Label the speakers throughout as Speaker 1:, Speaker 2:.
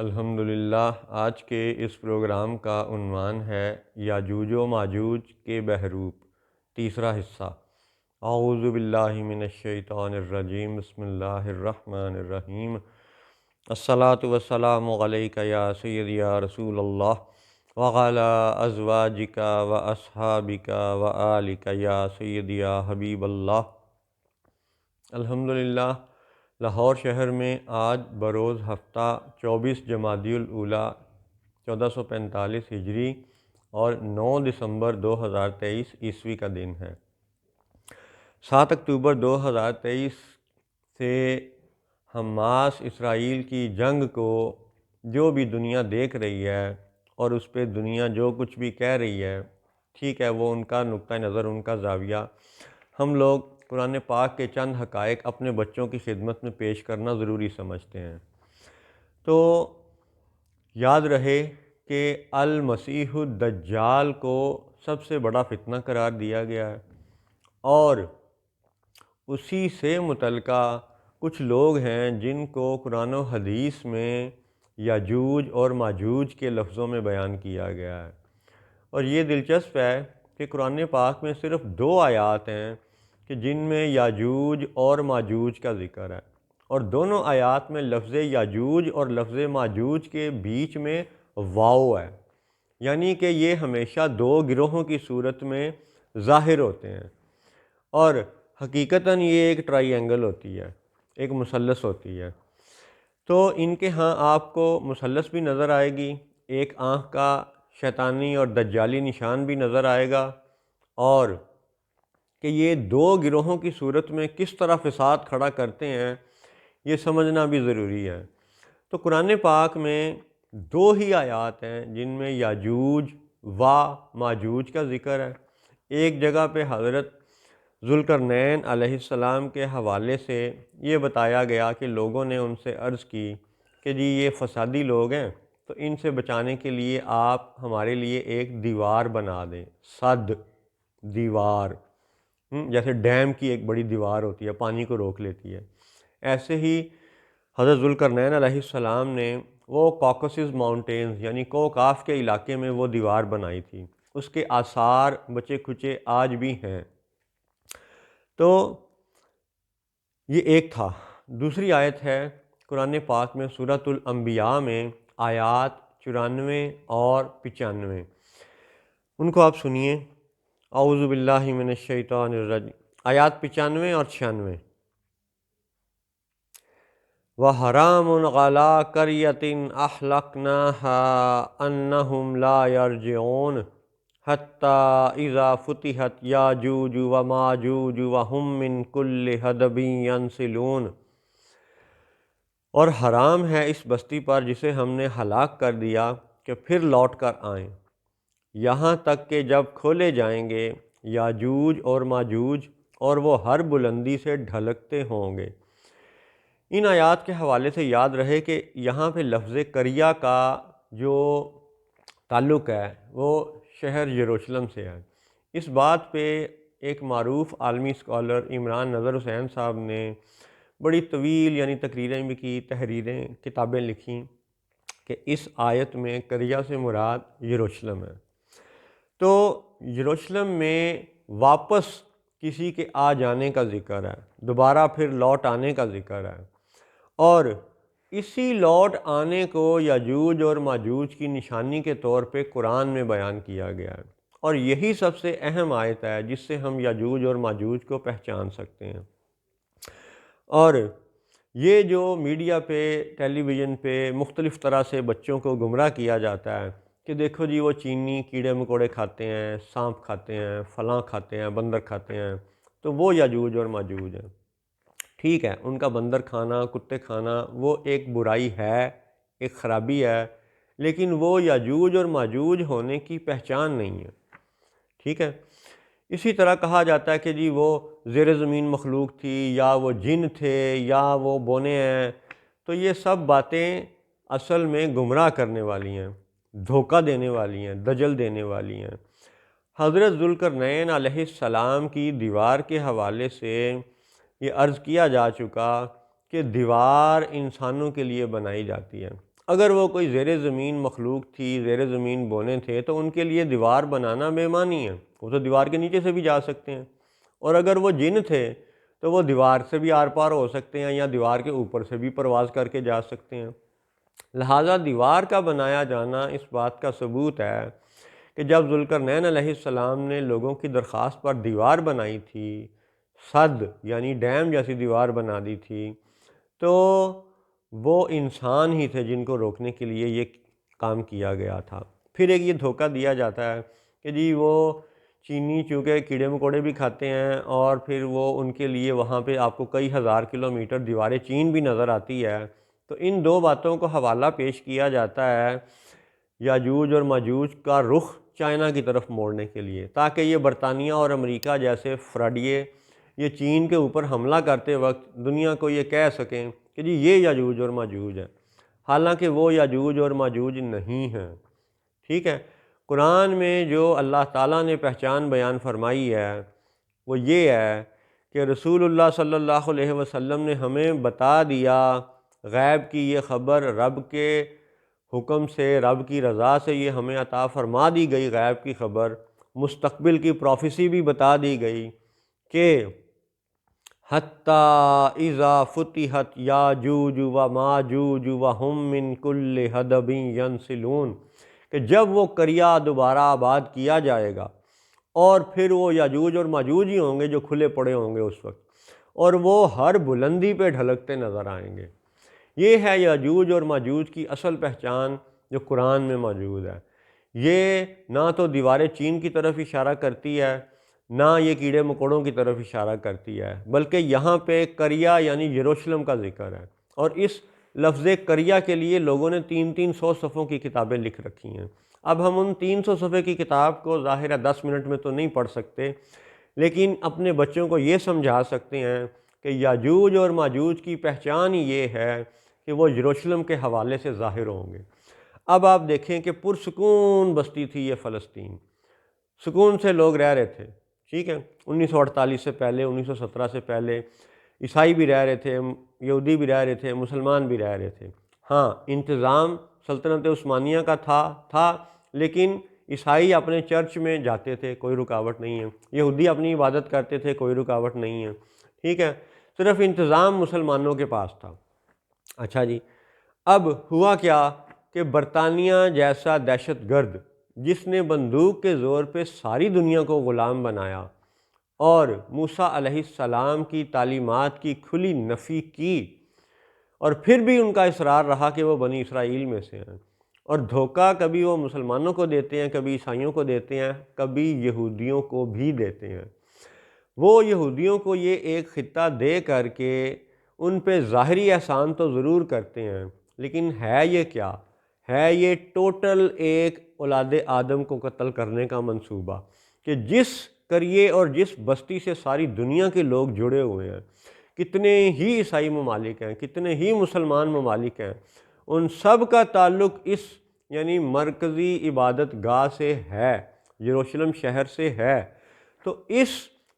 Speaker 1: الحمدللہ آج کے اس پروگرام کا عنوان ہے یاجوج و ماجوج کے بحروب، تیسرا حصہ۔ اعوذ باللہ من الشیطان الرجیم، بسم اللہ الرحمن الرحیم۔ الصلاۃ والسلام علیک یا سیدی یا رسول اللہ وعلی ازواجک و اصحابک و آلک یا سیدی یا حبیب اللہ۔ الحمدللہ لاہور شہر میں آج بروز ہفتہ 24 جمادی الاولیٰ 1445 ہجری اور 9 دسمبر 2023 عیسوی کا دن ہے۔ 7 اکتوبر 2023 سے حماس اسرائیل کی جنگ کو جو بھی دنیا دیکھ رہی ہے اور اس پہ دنیا جو کچھ بھی کہہ رہی ہے، ٹھیک ہے، وہ ان کا نقطہ نظر، ان کا زاویہ۔ ہم لوگ قرآن پاک کے چند حقائق اپنے بچوں کی خدمت میں پیش کرنا ضروری سمجھتے ہیں۔ تو یاد رہے کہ المسیح الدجال کو سب سے بڑا فتنہ قرار دیا گیا ہے، اور اسی سے متعلقہ کچھ لوگ ہیں جن کو قرآن و حدیث میں یاجوج اور ماجوج کے لفظوں میں بیان کیا گیا ہے۔ اور یہ دلچسپ ہے کہ قرآن پاک میں صرف 2 آیات ہیں کہ جن میں یاجوج اور ماجوج کا ذکر ہے، اور دونوں آیات میں لفظ یاجوج اور لفظ ماجوج کے بیچ میں واو ہے، یعنی کہ یہ ہمیشہ 2 گروہوں کی صورت میں ظاہر ہوتے ہیں، اور حقیقتاً یہ ایک ٹرائی اینگل ہوتی ہے، ایک مثلث ہوتی ہے۔ تو ان کے ہاں آپ کو مثلث بھی نظر آئے گی، ایک آنکھ کا شیطانی اور دجالی نشان بھی نظر آئے گا، اور کہ یہ 2 گروہوں کی صورت میں کس طرح فساد کھڑا کرتے ہیں یہ سمجھنا بھی ضروری ہے۔ تو قرآن پاک میں 2 ہی آیات ہیں جن میں یاجوج و ماجوج کا ذکر ہے۔ ایک جگہ پہ حضرت ذوالقرنین علیہ السلام کے حوالے سے یہ بتایا گیا کہ لوگوں نے ان سے عرض کی کہ جی یہ فسادی لوگ ہیں، تو ان سے بچانے کے لیے آپ ہمارے لیے ایک دیوار بنا دیں، سد، دیوار، جیسے ڈیم کی ایک بڑی دیوار ہوتی ہے، پانی کو روک لیتی ہے۔ ایسے ہی حضرت ذوالقرنین علیہ السلام نے وہ کاکسز ماؤنٹینز یعنی کوکاف کے علاقے میں وہ دیوار بنائی تھی، اس کے آثار بچے کھچے آج بھی ہیں۔ تو یہ ایک تھا۔ دوسری آیت ہے قرآن پاک میں سورۃ الانبیاء میں آیات 94 اور 95، ان کو آپ سنیے۔ اعوذ باللہ من الشیطان الرجیم، آیات 95 اور 96۔ وَحَرَامٌ عَلَىٰ قَرْيَةٍ أَهْلَكْنَاهَا أَنَّهُمْ لَا يَرْجِعُونَ حَتَّىٰ إِذَا فُتِحَتْ يَأْجُوجُ وَمَأْجُوجُ وَهُم مِّن كُلِّ حَدَبٍ يَنْسِلُونَ۔ اور حرام ہے اس بستی پر جسے ہم نے ہلاک کر دیا کہ پھر لوٹ کر آئیں، یہاں تک کہ جب کھولے جائیں گے یاجوج اور ماجوج، اور وہ ہر بلندی سے ڈھلکتے ہوں گے۔ ان آیات کے حوالے سے یاد رہے کہ یہاں پہ لفظ قریہ کا جو تعلق ہے وہ شہر یروشلم سے ہے۔ اس بات پہ ایک معروف عالمی اسکالر عمران نظر حسین صاحب نے بڑی طویل یعنی تقریریں بھی کی، تحریریں، کتابیں لکھیں کہ اس آیت میں قریہ سے مراد یروشلم ہے۔ تو یروشلم میں واپس کسی کے آ جانے کا ذکر ہے، دوبارہ پھر لوٹ آنے کا ذکر ہے، اور اسی لوٹ آنے کو یاجوج اور ماجوج کی نشانی کے طور پہ قرآن میں بیان کیا گیا ہے، اور یہی سب سے اہم آیت ہے جس سے ہم یاجوج اور ماجوج کو پہچان سکتے ہیں۔ اور یہ جو میڈیا پہ، ٹیلی ویژن پہ مختلف طرح سے بچوں کو گمراہ کیا جاتا ہے کہ دیکھو جی وہ چینی کیڑے مکوڑے کھاتے ہیں، سانپ کھاتے ہیں، فلاں کھاتے ہیں، بندر کھاتے ہیں، تو وہ یاجوج اور ماجوج ہیں۔ ٹھیک ہے، ان کا بندر کھانا، کتے کھانا وہ ایک برائی ہے، ایک خرابی ہے، لیکن وہ یاجوج اور ماجوج ہونے کی پہچان نہیں ہے۔ ٹھیک ہے، اسی طرح کہا جاتا ہے کہ جی وہ زیر زمین مخلوق تھی، یا وہ جن تھے، یا وہ بونے ہیں، تو یہ سب باتیں اصل میں گمراہ کرنے والی ہیں، دھوکہ دینے والی ہیں، دجل دینے والی ہیں۔ حضرت ذوالقرنین علیہ السلام کی دیوار کے حوالے سے یہ عرض کیا جا چکا کہ دیوار انسانوں کے لیے بنائی جاتی ہے۔ اگر وہ کوئی زیر زمین مخلوق تھی، زیر زمین بونے تھے، تو ان کے لیے دیوار بنانا بے معنی ہے، وہ تو دیوار کے نیچے سے بھی جا سکتے ہیں۔ اور اگر وہ جن تھے تو وہ دیوار سے بھی آر پار ہو سکتے ہیں یا دیوار کے اوپر سے بھی پرواز کر کے جا سکتے ہیں۔ لہٰذا دیوار کا بنایا جانا اس بات کا ثبوت ہے کہ جب ذوالقرنین علیہ السلام نے لوگوں کی درخواست پر دیوار بنائی تھی، سد یعنی ڈیم جیسی دیوار بنا دی تھی، تو وہ انسان ہی تھے جن کو روکنے کے لیے یہ کام کیا گیا تھا۔ پھر ایک یہ دھوکہ دیا جاتا ہے کہ جی وہ چینی چونکہ کیڑے مکوڑے بھی کھاتے ہیں، اور پھر وہ ان کے لیے وہاں پہ آپ کو کئی ہزار کلومیٹر دیوار چین بھی نظر آتی ہے۔ تو ان دو باتوں کو حوالہ پیش کیا جاتا ہے یاجوج اور ماجوج کا رخ چائنا کی طرف موڑنے کے لیے، تاکہ یہ برطانیہ اور امریکہ جیسے فراڈیے یہ چین کے اوپر حملہ کرتے وقت دنیا کو یہ کہہ سکیں کہ جی یہ یاجوج اور ماجوج ہیں، حالانکہ وہ یاجوج اور ماجوج نہیں ہیں۔ ٹھیک ہے، قرآن میں جو اللہ تعالیٰ نے پہچان بیان فرمائی ہے وہ یہ ہے کہ رسول اللہ صلی اللہ علیہ وسلم نے ہمیں بتا دیا غیب کی یہ خبر، رب کے حکم سے، رب کی رضا سے یہ ہمیں عطا فرما دی گئی غیب کی خبر، مستقبل کی پروفیسی بھی بتا دی گئی کہ حتیٰ اذا فتحت یاجوج و ماجوج وہم من کل حدب ینسلون، کہ جب وہ قریہ دوبارہ آباد کیا جائے گا اور پھر وہ یاجوج اور ماجوج ہی ہوں گے جو کھلے پڑے ہوں گے اس وقت، اور وہ ہر بلندی پہ ڈھلکتے نظر آئیں گے۔ یہ ہے یاجوج اور ماجوج کی اصل پہچان جو قرآن میں موجود ہے۔ یہ نہ تو دیوار چین کی طرف اشارہ کرتی ہے، نہ یہ کیڑے مکوڑوں کی طرف اشارہ کرتی ہے، بلکہ یہاں پہ قریہ یعنی یروشلم کا ذکر ہے، اور اس لفظ قریہ کے لیے لوگوں نے 300 صفحوں کی کتابیں لکھ رکھی ہیں۔ اب ہم ان 300 صفحے کی کتاب کو ظاہر ہے 10 منٹ میں تو نہیں پڑھ سکتے، لیکن اپنے بچوں کو یہ سمجھا سکتے ہیں کہ یاجوج اور ماجوج کی پہچان ہی یہ ہے کہ وہ یروشلم کے حوالے سے ظاہر ہوں گے۔ اب آپ دیکھیں کہ پرسکون بستی تھی یہ فلسطین، سکون سے لوگ رہ رہے تھے، ٹھیک ہے، 1948 سے پہلے، 1917 سے پہلے عیسائی بھی رہ رہے تھے، یہودی بھی رہ رہے تھے، مسلمان بھی رہ رہے تھے۔ ہاں، انتظام سلطنت عثمانیہ کا تھا لیکن عیسائی اپنے چرچ میں جاتے تھے، کوئی رکاوٹ نہیں ہے، یہودی اپنی عبادت کرتے تھے، کوئی رکاوٹ نہیں ہے، ٹھیک ہے، صرف انتظام مسلمانوں کے پاس تھا۔ اچھا جی، اب ہوا کیا کہ برطانیہ جیسا دہشت گرد جس نے بندوق کے زور پہ ساری دنیا کو غلام بنایا اور موسیٰ علیہ السلام کی تعلیمات کی کھلی نفی کی، اور پھر بھی ان کا اصرار رہا کہ وہ بنی اسرائیل میں سے ہیں، اور دھوکہ کبھی وہ مسلمانوں کو دیتے ہیں، کبھی عیسائیوں کو دیتے ہیں، کبھی یہودیوں کو بھی دیتے ہیں۔ وہ یہودیوں کو یہ ایک خطہ دے کر کے ان پہ ظاہری احسان تو ضرور کرتے ہیں، لیکن ہے یہ کیا ہے؟ یہ ٹوٹل ایک اولاد آدم کو قتل کرنے کا منصوبہ، کہ جس قریے اور جس بستی سے ساری دنیا کے لوگ جڑے ہوئے ہیں، کتنے ہی عیسائی ممالک ہیں، کتنے ہی مسلمان ممالک ہیں، ان سب کا تعلق اس یعنی مرکزی عبادت گاہ سے ہے، یروشلم شہر سے ہے۔ تو اس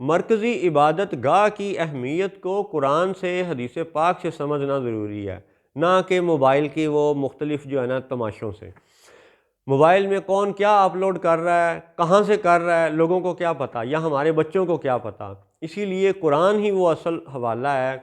Speaker 1: مرکزی عبادت گاہ کی اہمیت کو قرآن سے، حدیث پاک سے سمجھنا ضروری ہے، نہ کہ موبائل کی وہ مختلف جو ہے نا تماشوں سے۔ موبائل میں کون کیا اپلوڈ کر رہا ہے، کہاں سے کر رہا ہے، لوگوں کو کیا پتہ، یا ہمارے بچوں کو کیا پتہ؟ اسی لیے قرآن ہی وہ اصل حوالہ ہے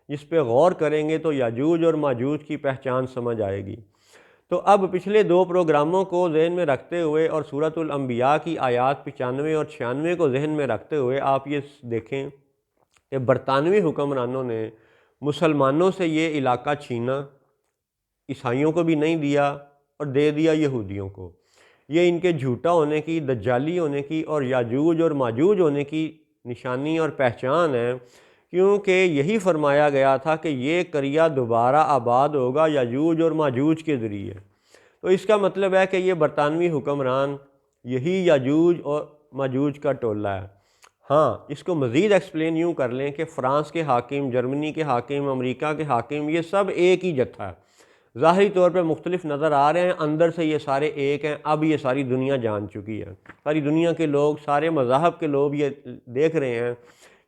Speaker 1: جس پہ غور کریں گے تو یاجوج اور ماجوج کی پہچان سمجھ آئے گی۔ تو اب پچھلے 2 پروگراموں کو ذہن میں رکھتے ہوئے اور سورۃ الانبیاء کی آیات 95 اور 96 کو ذہن میں رکھتے ہوئے آپ یہ دیکھیں کہ برطانوی حکمرانوں نے مسلمانوں سے یہ علاقہ چھینا، عیسائیوں کو بھی نہیں دیا اور دے دیا یہودیوں کو۔ یہ ان کے جھوٹا ہونے کی، دجالی ہونے کی اور یاجوج اور ماجوج ہونے کی نشانی اور پہچان ہے، کیونکہ یہی فرمایا گیا تھا کہ یہ قریہ دوبارہ آباد ہوگا یاجوج اور ماجوج کے ذریعے۔ تو اس کا مطلب ہے کہ یہ برطانوی حکمران یہی یاجوج اور ماجوج کا ٹولہ ہے۔ ہاں، اس کو مزید ایکسپلین یوں کر لیں کہ فرانس کے حاکم، جرمنی کے حاکم، امریکہ کے حاکم، یہ سب ایک ہی جتھا ہے، ظاہری طور پہ مختلف نظر آ رہے ہیں، اندر سے یہ سارے ایک ہیں۔ اب یہ ساری دنیا جان چکی ہے، ساری دنیا کے لوگ، سارے مذاہب کے لوگ یہ دیکھ رہے ہیں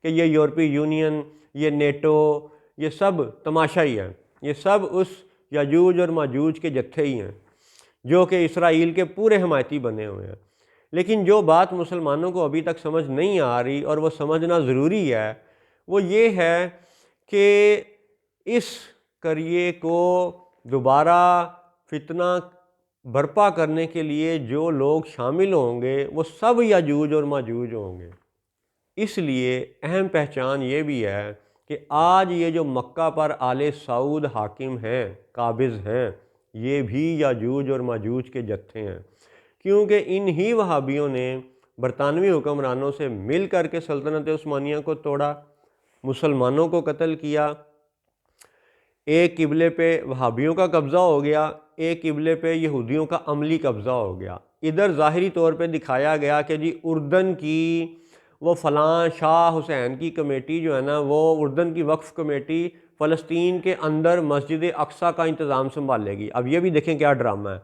Speaker 1: کہ یہ یورپی یونین، یہ نیٹو، یہ سب تماشا ہی ہے، یہ سب اس یاجوج اور ماجوج کے جتھے ہی ہیں جو کہ اسرائیل کے پورے حمایتی بنے ہوئے ہیں۔ لیکن جو بات مسلمانوں کو ابھی تک سمجھ نہیں آ رہی اور وہ سمجھنا ضروری ہے وہ یہ ہے کہ اس قریے کو دوبارہ فتنہ برپا کرنے کے لیے جو لوگ شامل ہوں گے وہ سب یاجوج اور ماجوج ہوں گے۔ اس لیے اہم پہچان یہ بھی ہے کہ آج یہ جو مکہ پر آل سعود حاکم ہیں، قابض ہیں، یہ بھی یاجوج اور ماجوج کے جتھے ہیں، کیونکہ انہی وہابیوں نے برطانوی حکمرانوں سے مل کر کے سلطنت عثمانیہ کو توڑا، مسلمانوں کو قتل کیا، ایک قبلے پہ وہابیوں کا قبضہ ہو گیا، ایک قبلے پہ یہودیوں کا عملی قبضہ ہو گیا۔ ادھر ظاہری طور پہ دکھایا گیا کہ جی اردن کی وہ فلاں شاہ حسین کی کمیٹی جو ہے نا، وہ اردن کی وقف کمیٹی فلسطین کے اندر مسجد اقصیٰ کا انتظام سنبھالے گی۔ اب یہ بھی دیکھیں کیا ڈرامہ ہے،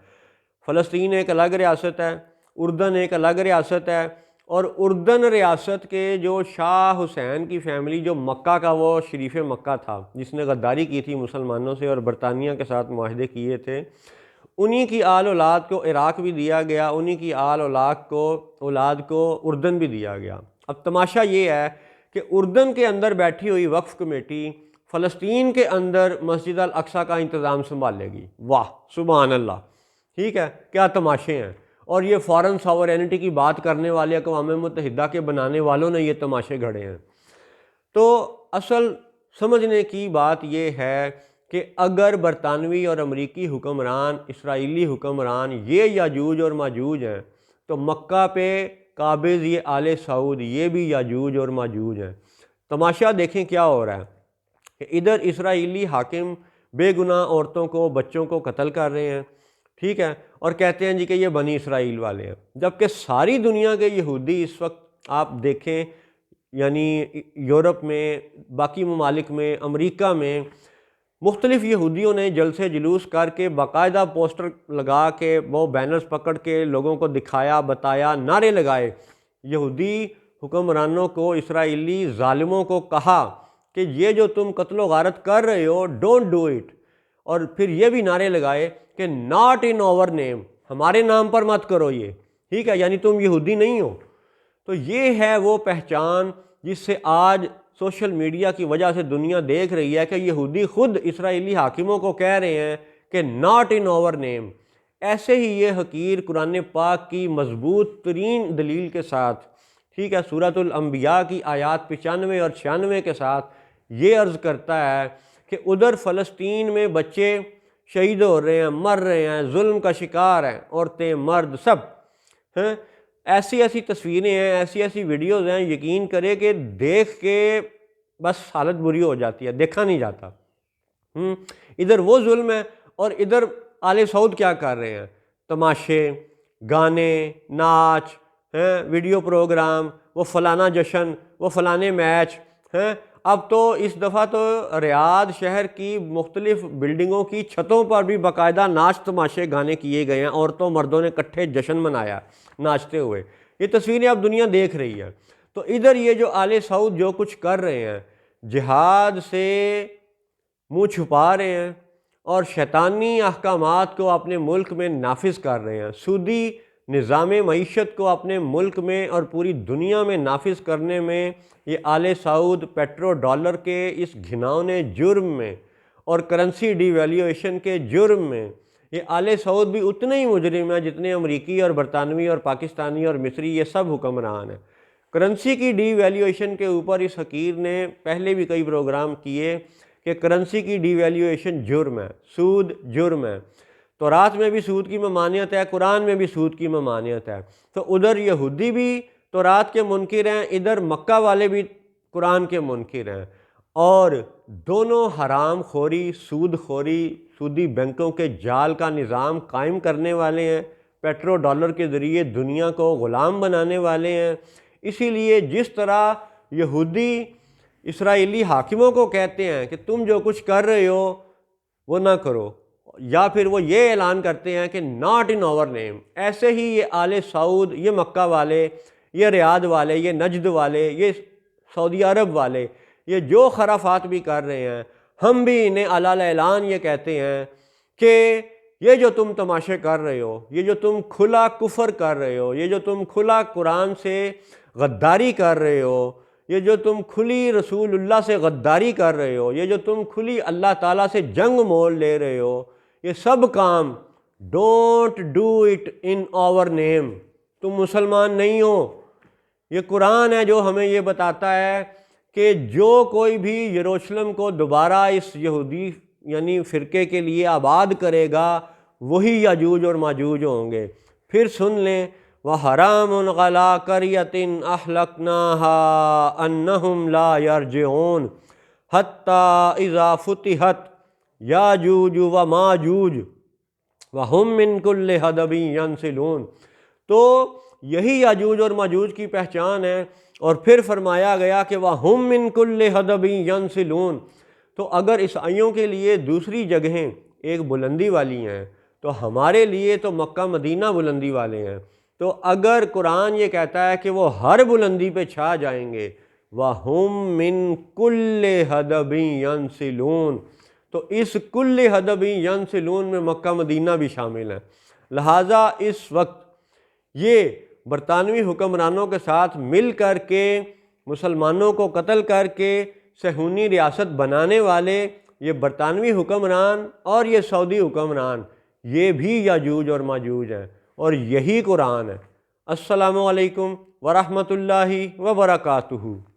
Speaker 1: فلسطین ایک الگ ریاست ہے، اردن ایک الگ ریاست ہے، اور اردن ریاست کے جو شاہ حسین کی فیملی جو مکہ کا وہ شریف مکہ تھا جس نے غداری کی تھی مسلمانوں سے اور برطانیہ کے ساتھ معاہدے کیے تھے، انہی کی آل اولاد کو عراق بھی دیا گیا، انہی کی آل اولاد کو اردن بھی دیا گیا۔ اب تماشا یہ ہے کہ اردن کے اندر بیٹھی ہوئی وقف کمیٹی فلسطین کے اندر مسجد الاقصیٰ کا انتظام سنبھالے گی۔ واہ سبحان اللہ، ٹھیک ہے، کیا تماشے ہیں۔ اور یہ فارن ساورینٹی کی بات کرنے والے اقوام متحدہ کے بنانے والوں نے یہ تماشے گھڑے ہیں۔ تو اصل سمجھنے کی بات یہ ہے کہ اگر برطانوی اور امریکی حکمران، اسرائیلی حکمران یہ یاجوج اور ماجوج ہیں تو مکہ پہ قابض یہ آل سعود یہ بھی یاجوج اور ماجوج ہیں۔ تماشا دیکھیں کیا ہو رہا ہے کہ ادھر اسرائیلی حاکم بے گناہ عورتوں کو، بچوں کو قتل کر رہے ہیں، ٹھیک ہے، اور کہتے ہیں جی کہ یہ بنی اسرائیل والے ہیں، جبکہ ساری دنیا کے یہودی اس وقت آپ دیکھیں، یعنی یورپ میں، باقی ممالک میں، امریکہ میں مختلف یہودیوں نے جلسے جلوس کر کے باقاعدہ پوسٹر لگا کے وہ بینرز پکڑ کے لوگوں کو دکھایا، بتایا، نعرے لگائے، یہودی حکمرانوں کو، اسرائیلی ظالموں کو کہا کہ یہ جو تم قتل و غارت کر رہے ہو ڈونٹ ڈو اٹ، اور پھر یہ بھی نعرے لگائے کہ ناٹ ان آور نیم، ہمارے نام پر مت کرو یہ، ٹھیک ہے، یعنی تم یہودی نہیں ہو۔ تو یہ ہے وہ پہچان جس سے آج سوشل میڈیا کی وجہ سے دنیا دیکھ رہی ہے کہ یہودی خود اسرائیلی حاکموں کو کہہ رہے ہیں کہ ناٹ ان آور نیم۔ ایسے ہی یہ حقیر قرآن پاک کی مضبوط ترین دلیل کے ساتھ، ٹھیک ہے، سورۃ الانبیاء کی آیات 95 اور 96 کے ساتھ یہ عرض کرتا ہے کہ ادھر فلسطین میں بچے شہید ہو رہے ہیں، مر رہے ہیں، ظلم کا شکار ہیں، عورتیں، مرد، سب ہیں، ایسی ایسی تصویریں ہیں، ایسی ایسی ویڈیوز ہیں، یقین کرے کہ دیکھ کے بس حالت بری ہو جاتی ہے، دیکھا نہیں جاتا۔ ادھر وہ ظلم ہے اور ادھر آل سعود کیا کر رہے ہیں، تماشے، گانے، ناچ، ویڈیو پروگرام، وہ فلانا جشن، وہ فلانے میچ ہیں۔ اب تو اس دفعہ تو ریاض شہر کی مختلف بلڈنگوں کی چھتوں پر بھی باقاعدہ ناچ تماشے گانے کیے گئے ہیں، عورتوں مردوں نے اکٹھے جشن منایا ناچتے ہوئے۔ یہ تصویریں اب دنیا دیکھ رہی ہے۔ تو ادھر یہ جو آل سعود جو کچھ کر رہے ہیں، جہاد سے منہ چھپا رہے ہیں اور شیطانی احکامات کو اپنے ملک میں نافذ کر رہے ہیں، سودی نظام معیشت کو اپنے ملک میں اور پوری دنیا میں نافذ کرنے میں یہ آل سعود پیٹرو ڈالر کے اس گھناؤنے جرم میں اور کرنسی ڈی ویلیویشن کے جرم میں یہ آل سعود بھی اتنے ہی مجرم ہیں جتنے امریکی اور برطانوی اور پاکستانی اور مصری یہ سب حکمران ہیں۔ کرنسی کی ڈی ویلیویشن کے اوپر اس حقیر نے پہلے بھی کئی پروگرام کیے کہ کرنسی کی ڈی ویلیویشن جرم ہے، سود جرم ہے، تورات میں بھی سود کی ممانعت ہے، قرآن میں بھی سود کی ممانعت ہے۔ تو ادھر یہودی بھی تورات کے منکر ہیں، ادھر مکہ والے بھی قرآن کے منکر ہیں، اور دونوں حرام خوری، سود خوری، سودی بینکوں کے جال کا نظام قائم کرنے والے ہیں، پیٹرو ڈالر کے ذریعے دنیا کو غلام بنانے والے ہیں۔ اسی لیے جس طرح یہودی اسرائیلی حاکموں کو کہتے ہیں کہ تم جو کچھ کر رہے ہو وہ نہ کرو، یا پھر وہ یہ اعلان کرتے ہیں کہ ناٹ ان آور نیم، ایسے ہی یہ آل سعود، یہ مکہ والے، یہ ریاض والے، یہ نجد والے، یہ سعودی عرب والے، یہ جو خرافات بھی کر رہے ہیں، ہم بھی انہیں علی اعلان یہ کہتے ہیں کہ یہ جو تم تماشے کر رہے ہو، یہ جو تم کھلا کفر کر رہے ہو، یہ جو تم کھلا قرآن سے غداری کر رہے ہو، یہ جو تم کھلی رسول اللہ سے غداری کر رہے ہو، یہ جو تم کھلی اللہ تعالیٰ سے جنگ مول لے رہے ہو، یہ سب کام ڈونٹ ڈو اٹ ان آور نیم، تم مسلمان نہیں ہو۔ یہ قرآن ہے جو ہمیں یہ بتاتا ہے کہ جو کوئی بھی یروشلم کو دوبارہ اس یہودی یعنی فرقے کے لیے آباد کرے گا وہی یاجوج اور ماجوج ہوں گے۔ پھر سن لیں وَحَرَامٌ عَلَىٰ قَرْيَةٍ أَهْلَكْنَاهَا أَنَّهُمْ لَا يَرْجِعُونَ حَتَّىٰ إِذَا فُتِحَتْ يَاجُوجُ وَمَاجُوجُ وَهُمْ مِنْ كُلِّ حَدَبٍ يَنْسِلُونَ۔ تو یہی یاجوج اور ماجوج کی پہچان ہے۔ اور پھر فرمایا گیا کہ وَهُمْ مِنْ كُلِّ حَدَبٍ يَنْسِلُونَ۔ تو اگر عیسائیوں کے لیے دوسری جگہیں ایک بلندی والی ہیں تو ہمارے لیے تو مکہ مدینہ بلندی والے ہیں۔ تو اگر قرآن یہ کہتا ہے کہ وہ ہر بلندی پہ چھا جائیں گے وَهُمْ مِنْ كُلِّ حَدَبٍ يَنْسِلُونَ، تو اس کل حدب ینسلون میں مکہ مدینہ بھی شامل ہے۔ لہٰذا اس وقت یہ برطانوی حکمرانوں کے ساتھ مل کر کے مسلمانوں کو قتل کر کے صہیونی ریاست بنانے والے یہ برطانوی حکمران اور یہ سعودی حکمران یہ بھی یاجوج اور ماجوج ہیں، اور یہی قرآن ہے۔ السلام علیکم ورحمۃ اللہ وبرکاتہ۔